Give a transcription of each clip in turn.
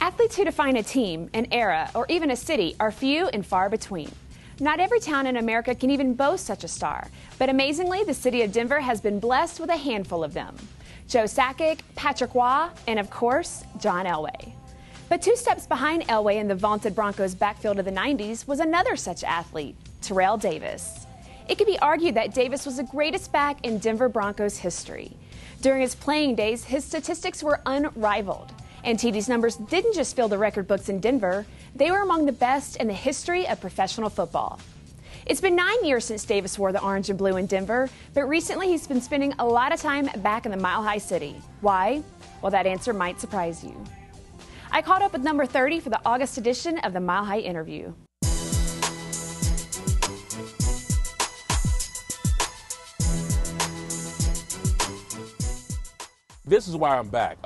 Athletes who define a team, an era, or even a city are few and far between. Not every town in America can even boast such a star, but amazingly, the city of Denver has been blessed with a handful of them. Joe Sakic, Patrick Waugh, and of course, John Elway. But two steps behind Elway in the vaunted Broncos backfield of the 90s was another such athlete, Terrell Davis. It could be argued that Davis was the greatest back in Denver Broncos history. During his playing days, his statistics were unrivaled. And TD's numbers didn't just fill the record books in Denver, they were among the best in the history of professional football. It's been 9 years since Davis wore the orange and blue in Denver, but recently he's been spending a lot of time back in the Mile High City. Why? Well, that answer might surprise you. I caught up with number 30 for the August edition of the Mile High Interview. This is why I'm back.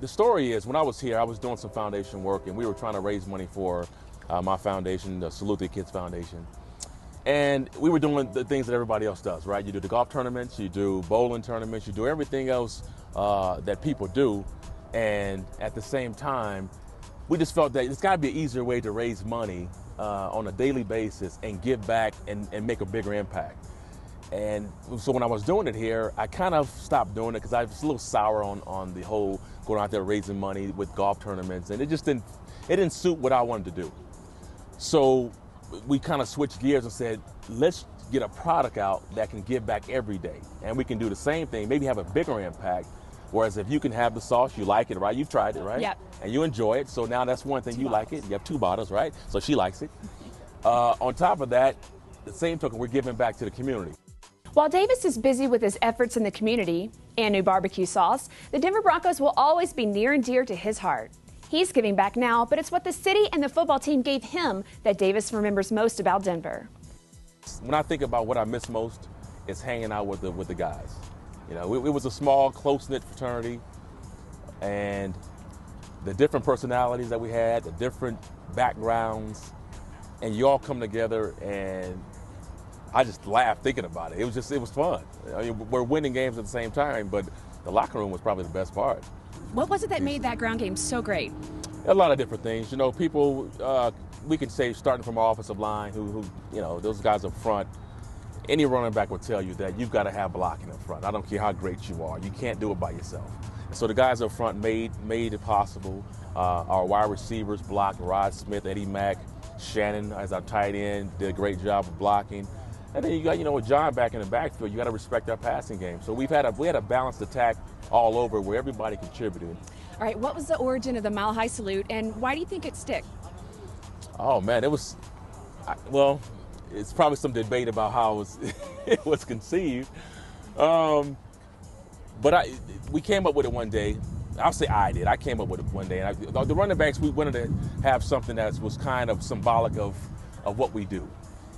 The story is, when I was here, I was doing some foundation work, and we were trying to raise money for my foundation, the Salute the Kids Foundation. And we were doing the things that everybody else does, right? You do the golf tournaments, you do bowling tournaments, you do everything else that people do. And at the same time, we just felt that it's got to be an easier way to raise money on a daily basis and give back and make a bigger impact. And so when I was doing it here, I kind of stopped doing it because I was a little sour on the whole going out there raising money with golf tournaments, and it didn't suit what I wanted to do. So we kind of switched gears and said, let's get a product out that can give back every day, and we can do the same thing, maybe have a bigger impact. Whereas if you can have the sauce, you like it, right? You've tried it, right? Yep. And you enjoy it. So now that's one thing, you like it. You have 2 bottles, right? So she likes it. On top of that, the same token, we're giving back to the community. While Davis is busy with his efforts in the community and new barbecue sauce, the Denver Broncos will always be near and dear to his heart. He's giving back now, but it's what the city and the football team gave him that Davis remembers most about Denver. When I think about what I miss most, it's hanging out with the guys. You know, it was a small, close-knit fraternity, and the different personalities that we had, the different backgrounds, and you all come together, and I just laughed thinking about it. It was fun. I mean, we're winning games at the same time, but the locker room was probably the best part. What was it that made that ground game so great? A lot of different things. You know, people, we could say starting from our offensive line, who you know, those guys up front, any running back will tell you that you've got to have blocking up front. I don't care how great you are. You can't do it by yourself. And so the guys up front made it possible. Our wide receivers blocked. Rod Smith, Eddie Mack, Shannon as our tight end did a great job of blocking. And then you got, you know, with John back in the backfield, you got to respect our passing game. So we had a balanced attack all over where everybody contributed. All right, what was the origin of the Mile High Salute, and why do you think it stick? Oh man, well, it's probably some debate about how it was conceived. But we came up with it one day. I'll say I did. I came up with it one day. And the running backs, we wanted to have something that was kind of symbolic of what we do.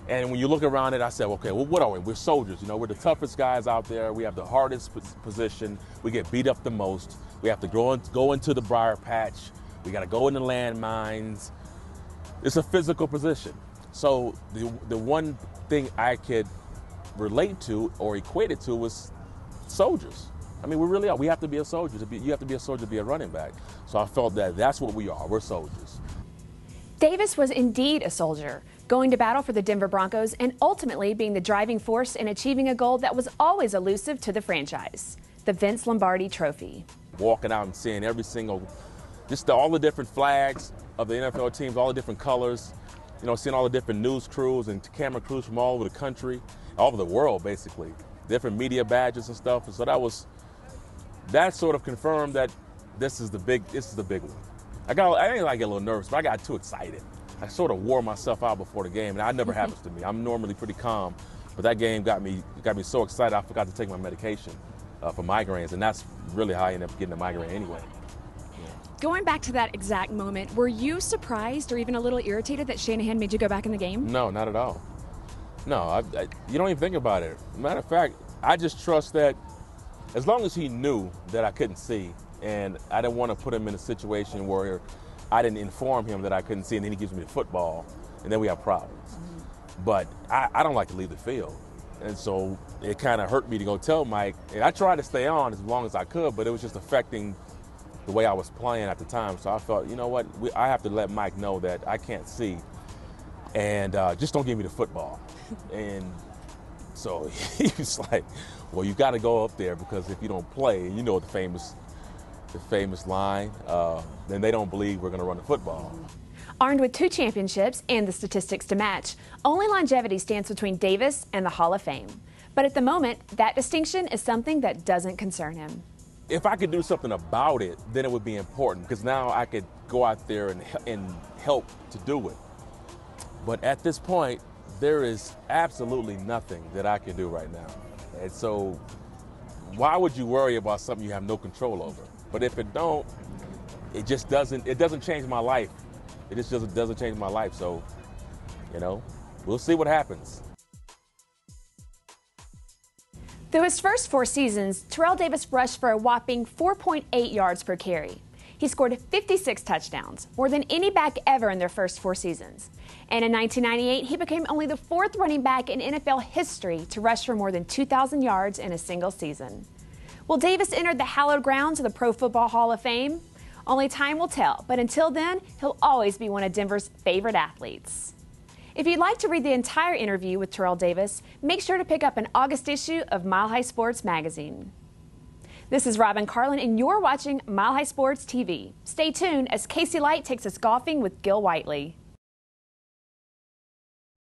And when you look around it, I said, okay, well, what are we? We're soldiers. You know, we're the toughest guys out there. We have the hardest position. We get beat up the most. We have to go into the briar patch. We got to go in the landmines. It's a physical position. So the one thing I could relate to or equate it to was soldiers. I mean, we really are. We have to be a soldier. You have to be a soldier to be a running back. So I felt that that's what we are. We're soldiers. Davis was indeed a soldier, going to battle for the Denver Broncos and ultimately being the driving force in achieving a goal that was always elusive to the franchise, the Vince Lombardi Trophy. Walking out and seeing every single, all the different flags of the NFL teams, all the different colors, you know, seeing all the different news crews and camera crews from all over the country, all over the world, basically, different media badges and stuff. And so that sort of confirmed that this is the big one. I didn't like get a little nervous, but I got too excited. I sort of wore myself out before the game, and that never happens to me. I'm normally pretty calm, but that game got me so excited I forgot to take my medication for migraines, and that's really how I ended up getting a migraine anyway. Yeah. Going back to that exact moment, were you surprised or even a little irritated that Shanahan made you go back in the game? No, not at all. No, you don't even think about it. Matter of fact, I just trust that as long as he knew that I couldn't see, and I didn't want to put him in a situation where I didn't inform him that I couldn't see, and then he gives me the football, and then we have problems. Mm-hmm. But I don't like to leave the field. And so it kind of hurt me to go tell Mike. And I tried to stay on as long as I could, but it was just affecting the way I was playing at the time. So I felt, you know what, I have to let Mike know that I can't see, and just don't give me the football. And so he was like, well, you got to go up there, because if you don't play, you know the famous line, then they don't believe we're going to run the football. Armed with 2 championships and the statistics to match, only longevity stands between Davis and the Hall of Fame. But at the moment, that distinction is something that doesn't concern him. If I could do something about it, then it would be important, because now I could go out there and help to do it. But at this point, there is absolutely nothing that I can do right now. And so why would you worry about something you have no control over? But if it don't, it doesn't change my life. It just doesn't change my life. So, you know, we'll see what happens. Through his first 4 seasons, Terrell Davis rushed for a whopping 4.8 yards per carry. He scored 56 touchdowns, more than any back ever in their first 4 seasons. And in 1998, he became only the 4th running back in NFL history to rush for more than 2,000 yards in a single season. Will Davis enter the hallowed grounds of the Pro Football Hall of Fame? Only time will tell, but until then, he'll always be one of Denver's favorite athletes. If you'd like to read the entire interview with Terrell Davis, make sure to pick up an August issue of Mile High Sports magazine. This is Robin Carlin, and you're watching Mile High Sports TV. Stay tuned as Casey Light takes us golfing with Gil Whiteley.